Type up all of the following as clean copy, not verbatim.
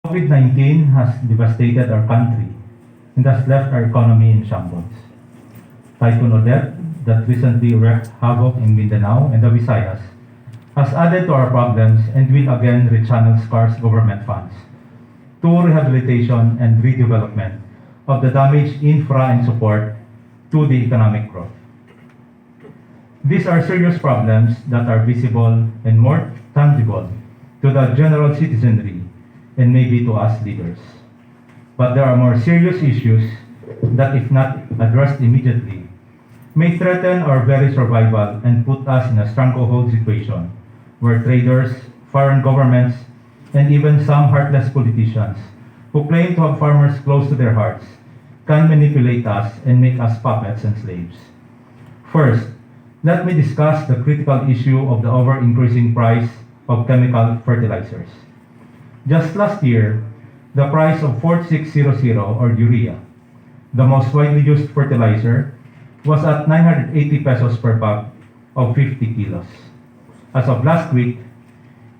COVID-19 has devastated our country and has left our economy in shambles. Typhoon Odette, that recently wreaked havoc in Mindanao and the Visayas, has added to our problems and will again rechannel scarce government funds to rehabilitation and redevelopment of the damaged infra and support to the economic growth. These are serious problems that are visible and more tangible to the general citizenry and maybe to us leaders. But there are more serious issues that, if not addressed immediately, may threaten our very survival and put us in a stranglehold situation where traders, foreign governments, and even some heartless politicians who claim to have farmers close to their hearts can manipulate us and make us puppets and slaves. First, let me discuss the critical issue of the ever-increasing price of chemical fertilizers. Just last year, the price of 4600 or urea, the most widely used fertilizer, was at 980 pesos per bag of 50 kilos. As of last week,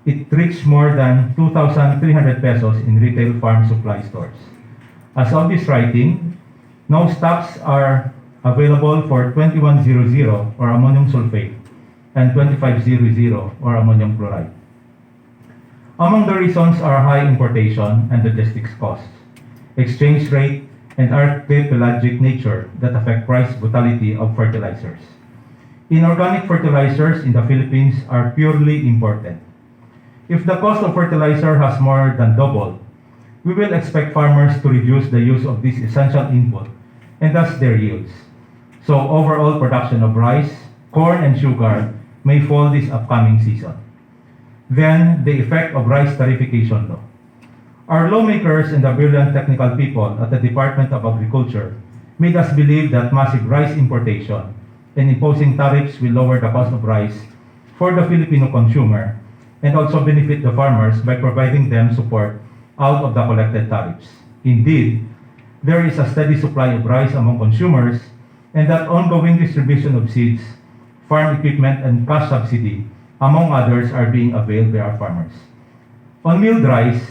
it reached more than 2,300 pesos in retail farm supply stores. As of this writing, no stocks are available for 2100 or ammonium sulfate and 2500 or ammonium chloride. Among the reasons are high importation and logistics costs, exchange rate, and archipelagic nature that affect price volatility of fertilizers. Inorganic fertilizers in the Philippines are purely imported. If the cost of fertilizer has more than doubled, we will expect farmers to reduce the use of this essential input and thus their yields. So overall production of rice, corn, and sugar may fall this upcoming season. Then, the effect of rice tariffication law. Our lawmakers and the brilliant technical people at the Department of Agriculture made us believe that massive rice importation and imposing tariffs will lower the cost of rice for the Filipino consumer and also benefit the farmers by providing them support out of the collected tariffs. Indeed, there is a steady supply of rice among consumers, and that ongoing distribution of seeds, farm equipment, and cash subsidy, among others, are being availed by our farmers. On milled rice,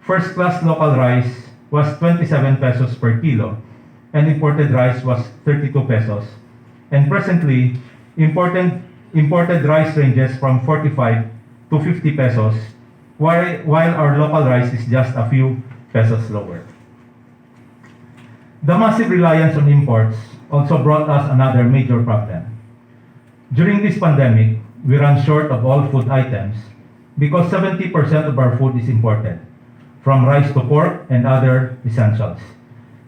first-class local rice was 27 pesos per kilo, and imported rice was 32 pesos. And presently, imported rice ranges from 45 to 50 pesos, while our local rice is just a few pesos lower. The massive reliance on imports also brought us another major problem. During this pandemic, we run short of all food items because 70% of our food is imported, from rice to pork and other essentials.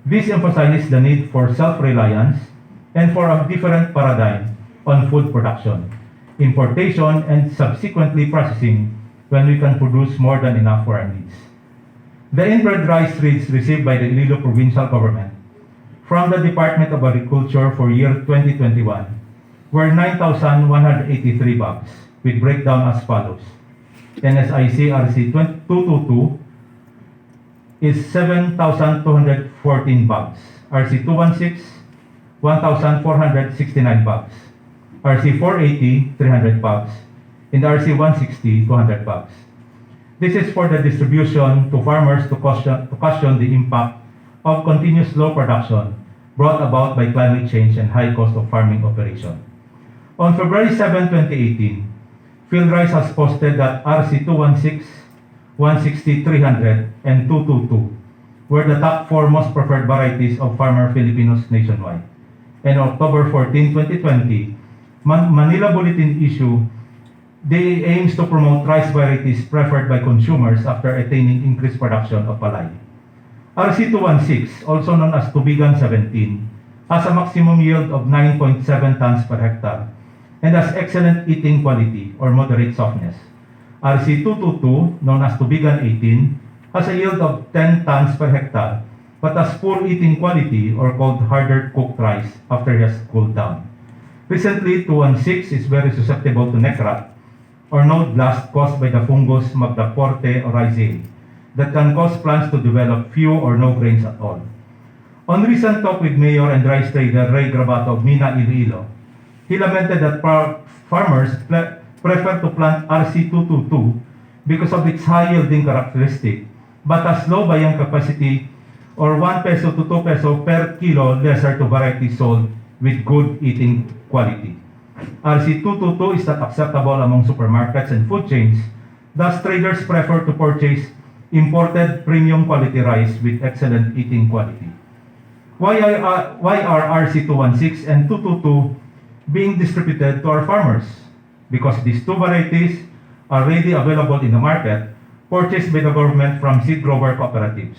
This emphasizes the need for self-reliance and for a different paradigm on food production, importation, and subsequently processing when we can produce more than enough for our needs. The inbred rice seeds received by the Iloilo Provincial Government from the Department of Agriculture for year 2021 were 9,183 bags, with breakdown as follows. NSIC RC 222 is 7,214 bags, RC 216, 1,469 bags, RC 480, 300 bags, and RC 160, 200 bags. This is for the distribution to farmers to cushion the impact of continuous low production brought about by climate change and high cost of farming operation. On February 7, 2018, PhilRice has posted that RC 216, 160, 300, and 222 were the top 4 most preferred varieties of farmer Filipinos nationwide. And on October 14, 2020, Manila Bulletin issue they aims to promote rice varieties preferred by consumers after attaining increased production of palay. RC 216, also known as Tubigan 17, has a maximum yield of 9.7 tons per hectare and has excellent eating quality or moderate softness. RC 222, known as Tubigan 18, has a yield of 10 tons per hectare but has poor eating quality or called harder cooked rice after it has cooled down. Recently, 216 is very susceptible to neck rot or node blast caused by the fungus Magdaporte oryzae that can cause plants to develop few or no grains at all. On recent talk with Mayor and rice trader Ray Grabato of Mina, Iloilo, he lamented that farmers prefer to plant RC222 because of its high yielding characteristic but has low buying capacity or 1 peso to 2 peso per kilo lesser to varieties sold with good eating quality. RC222 is not acceptable among supermarkets and food chains, thus traders prefer to purchase imported premium quality rice with excellent eating quality. Why are RC216 and 222 being distributed to our farmers? Because these two varieties are readily available in the market, purchased by the government from seed grower cooperatives.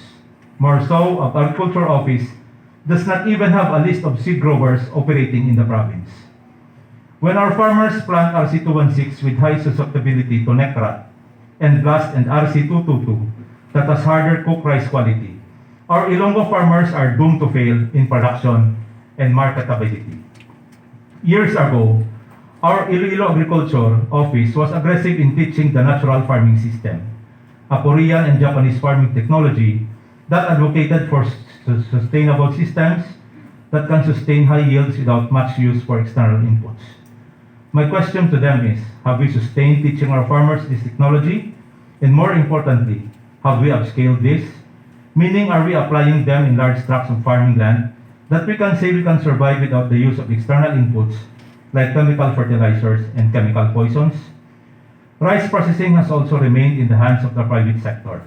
More so, our Agriculture Office does not even have a list of seed growers operating in the province. When our farmers plant RC216 with high susceptibility to neck rot and blast and RC222 that has harder cooked rice quality, our Ilonggo farmers are doomed to fail in production and marketability. Years ago, our Iloilo Agriculture Office was aggressive in teaching the natural farming system, a Korean and Japanese farming technology that advocated for sustainable systems that can sustain high yields without much use for external inputs. My question to them is, have we sustained teaching our farmers this technology? And more importantly, have we upscaled this? Meaning, are we applying them in large tracts of farming land that we can say we can survive without the use of external inputs like chemical fertilizers and chemical poisons? Rice processing has also remained in the hands of the private sector.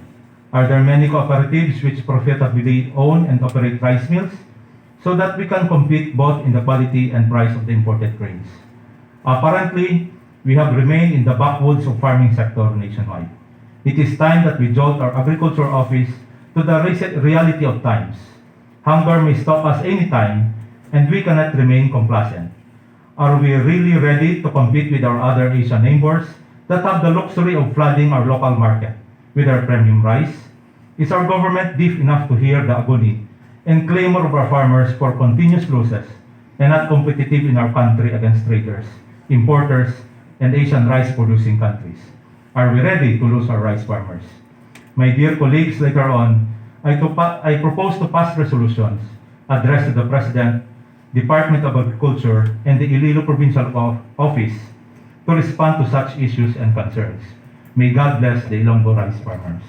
Are there many cooperatives which profitably own and operate rice mills so that we can compete both in the quality and price of the imported grains? Apparently, we have remained in the backwoods of farming sector nationwide. It is time that we jolt our Agriculture Office to the reality of times. Hunger may stop us anytime, and we cannot remain complacent. Are we really ready to compete with our other Asian neighbors that have the luxury of flooding our local market with our premium rice? Is our government deaf enough to hear the agony and clamor of our farmers for continuous losses and not competitive in our country against traders, importers, and Asian rice-producing countries? Are we ready to lose our rice farmers? My dear colleagues, later on, I propose to pass resolutions addressed to the President, Department of Agriculture, and the Iloilo Provincial Office to respond to such issues and concerns. May God bless the Ilonggo rice farmers.